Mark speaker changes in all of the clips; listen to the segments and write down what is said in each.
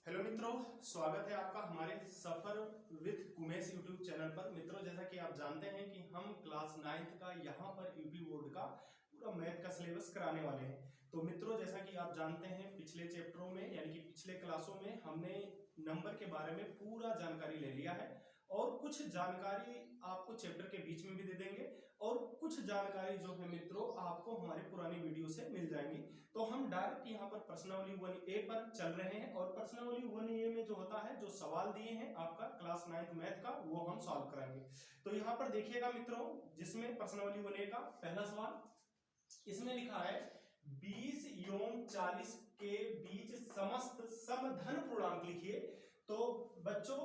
Speaker 1: Hello मित्रों, स्वागत है आपका हमारे सफर विद कुमेश यूट्यूब चैनल पर। मित्रों, जैसा कि आप जानते हैं कि हम क्लास 9th का यहाँ पर यूपी बोर्ड का पूरा मैथ का सिलेबस कराने वाले हैं। तो मित्रों, जैसा कि आप जानते हैं पिछले चैप्टरों में यानी कि पिछले क्लासों में हमने नंबर के बारे में पूरा जानकारी ले लिया है और कुछ जानकारी आपको चैप्टर के बीच में भी दे देंगे और कुछ जानकारी जो है मित्रों आपको हमारी पुरानी वीडियो से मिल जाएंगी। तो हम डायरेक्ट यहाँ पर प्रश्नावली 1A पर चल रहे हैं और प्रश्नावली 1A में जो होता है, जो सवाल दिए हैं आपका क्लास 9th मैथ का, वो हम सॉल्व करेंगे। तो यहाँ पर देखिएगा मित्रों, जिसमें प्रश्नावली 1A का पहला सवाल इसमें लिखा है 20 एवं 40 के बीच समस्त समधन पूर्णांक लिखिए। तो बच्चों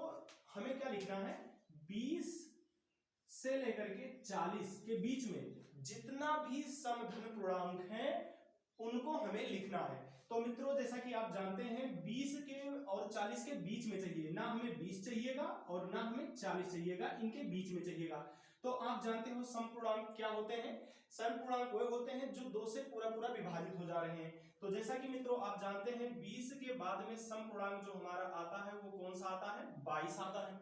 Speaker 1: हमें क्या लिखना है, 20 से लेकर के 40 के बीच में जितना भी समधन पूर्णांक है उनको हमें लिखना है। तो मित्रों, जैसा कि आप जानते हैं 20 के और 40 के बीच में चाहिए, ना हमें 20 चाहिएगा और ना हमें 40 चाहिएगा, इनके बीच में चाहिएगा। तो आप जानते हो समपूर्णांक क्या होते हैं। समपूर्णांक वो होते हैं जो 2 से पूरा पूरा विभाजित हो जा रहे हैं। तो जैसा कि मित्रों आप जानते हैं 20 के बाद में समपूर्णांक जो हमारा आता है वो कौन सा आता है, 22 आता है।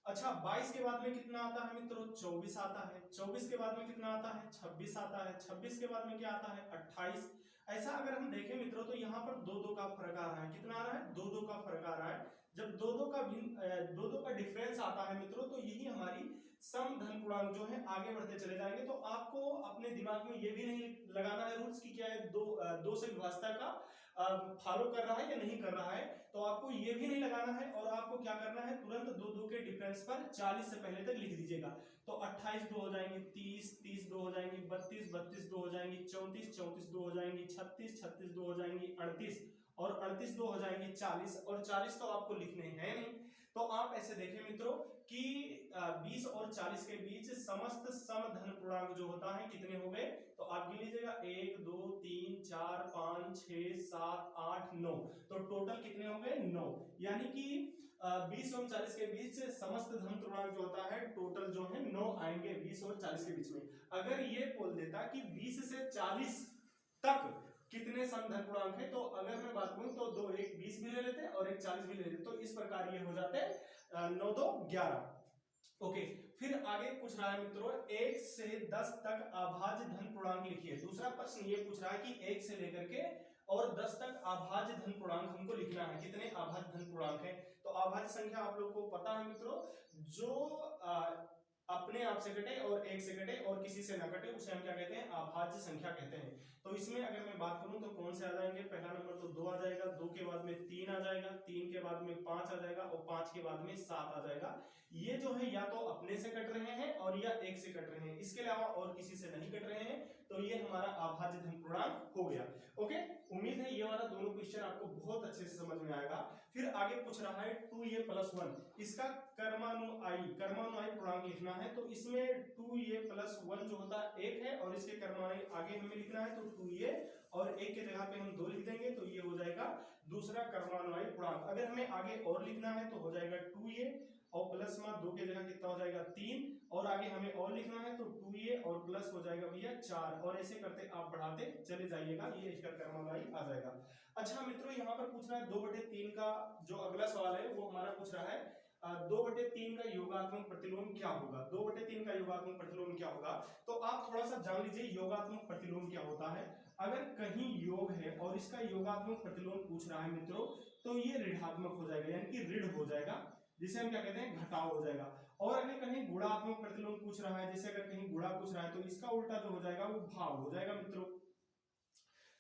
Speaker 1: अच्छा, 22 के बाद में कितना आता है मित्रों, 24 आता है। 24 के बाद में कितना आता है, 26 आता है। 26 के बाद में क्या आता है, 28। ऐसा अगर हम देखें मित्रों तो यहाँ पर 2-2 का फर्क आ रहा है। कितना आ रहा है, 2-2 का फर्क आ रहा है। जब 2-2 का डिफरेंस आता है मित्रों तो यही हमारी समधन पूर्णांक जो है आगे बढ़ते चले जाएंगे। तो आपको अपने दिमाग में ये भी नहीं लगाना है रूल्स की क्या है दो से विभाजता का फॉलो कर रहा है या नहीं कर रहा है। तो आपको ये भी नहीं लगाना है और आपको क्या करना है, तुरंत 2-2 के डिफरेंस पर 40 से पहले तक लिख दीजिएगा। तो 28 2 हो जाएंगे, 30 2 हो जाएंगे, 32 2 हो जाएंगे, 34 2 हो जाएंगे, 36 2 हो जाएंगे, 38 2 हो जाएंगे, 40 और 40 तो आपको लिखने हैं नहीं। तो आप ऐसे देखें मित्रों कि 20 और 40 के बीच समस्त समधन पूर्णांक जो होता है कितने हो गए, तो आप गिन लीजिएगा 1 2 3 4 5 6 7 8 9। तो टोटल कितने हो गए, 9। यानी कि 20 और 40 के बीच समस्त धन पूर्णांक जो होता है टोटल जो है 9 आएंगे 20 और 40 के बीच में। अगर ये बोल देता कि 20 से 40 तक कितने समधन पूर्णांक है, तो अगर मैं बात करूं तो दो, एक 20 भी ले लेते और एक 40 भी ले लेते। तो इस प्रकार ये हो जाते 9 2 11। ओके, फिर आगे पूछ रहा है मित्रों 1 से 10 तक अभाज्य धन पूर्णांक लिखिए। दूसरा प्रश्न ये पूछ रहा है कि 1 से लेकर के और 10 तक अभाज्य धन पूर्णांक हमको लिखना है। कितने अभाज्य धन पूर्णांक है, तो अभाज्य संख्या आप लोग को पता है मित्रों, जो अपने आप से कटे और 1 से कटे और किसी से ना कटे उसे हम क्या कहते हैं, अभाज्य संख्या कहते हैं। तो इसमें अगर मैं बात करूं तो कौन से आ जाएंगे, पहला नंबर तो 2 आ जाएगा, 2 के बाद में 3 आ जाएगा, 3 के बाद में 5 आ जाएगा और 5 के बाद में 7 आ जाएगा। ये जो है या तो अपने से कट रहे हैं और या 1 से कट रहे हैं, इसके अलावा और किसी से नहीं कट रहे हैं। तो ये हमारा अभाज्य धन पूर्णांक हो गया। ओके, उम्मीद है ये वाला दोनों क्वेश्चन आपको बहुत अच्छे से समझ में आएगा। फिर आगे पूछ रहा है 2a + 1, इसका कर्मानुआयी पूर्णांक लिखना है। तो इसमें 2a + 1 जो होता है 1 है और इसके कर्मानुआयी आगे हमें लिखना है। तो 2a और 1 के जगह पे हम 2 लिख देंगे तो ये हो जाएगा दूसरा कर्मानुआयी पूर्णांक। अगर हमें आगे और लिखना है तो हो जाएगा 2a और प्लस में 2 के जगह कितना हो जाएगा 3 और आगे हमें और लिखना है तो 2a और प्लस हो जाएगा भैया 4 और ऐसे करते आप बढ़ाते चले जाइएगा, ये इसका कर्मानुआयी आ जाएगा। अच्छा मित्रों, यहाँ पर पूछ रहा है 2/3 का जो अगला सवाल है वो हमारा पूछ रहा है 2/3 का योगात्मक प्रतिलोम क्या होगा। 2/3 का योगात्मक प्रतिलोम क्या होगा, तो आप थोड़ा सा जान लीजिए योगात्मक प्रतिलोम क्या होता है। अगर कहीं योग है और इसका योगात्मक प्रतिलोम पूछ रहा है मित्रों तो ये ऋणात्मक हो जाएगा, यानी कि ऋण हो जाएगा, जिसे हम क्या कहते हैं, घटाव हो जाएगा। और अगर कहीं गुणात्मक प्रतिलोम पूछ रहा है, जैसे अगर कहीं गुणा पूछ रहा है तो इसका उल्टा जो हो जाएगा वो भाग हो जाएगा मित्रों।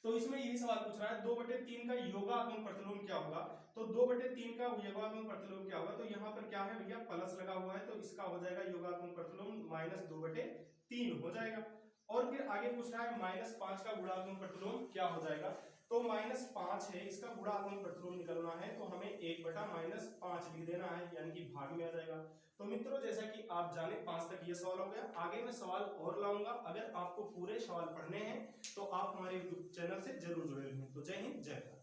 Speaker 1: तो इसमें यही सवाल पूछ रहा है 2/3 का योगात्मक प्रतिलोम क्या होगा। तो 2/3 का योगात्मक प्रतिलोम क्या होगा, तो यहाँ पर क्या है भैया प्लस लगा हुआ है तो इसका हो जाएगा योगात्मक प्रतिलोम -2/3 हो जाएगा। और फिर आगे पूछ रहा है -5 का गुणात्मक प्रतिलोम क्या हो जाएगा। तो -5 है, इसका गुणात्मक प्रतिलोम निकलना है तो हमें 1/-5 लिख देना है, यानी कि भाग में आ जाएगा। तो मित्रों, जैसा कि आप जाने 5 तक ये सवाल हो गया। आगे मैं सवाल और लाऊंगा। अगर आपको पूरे सवाल पढ़ने हैं तो आप हमारे यूट्यूब चैनल से जरूर जुड़े रहें। तो जय हिंद, जय भारत।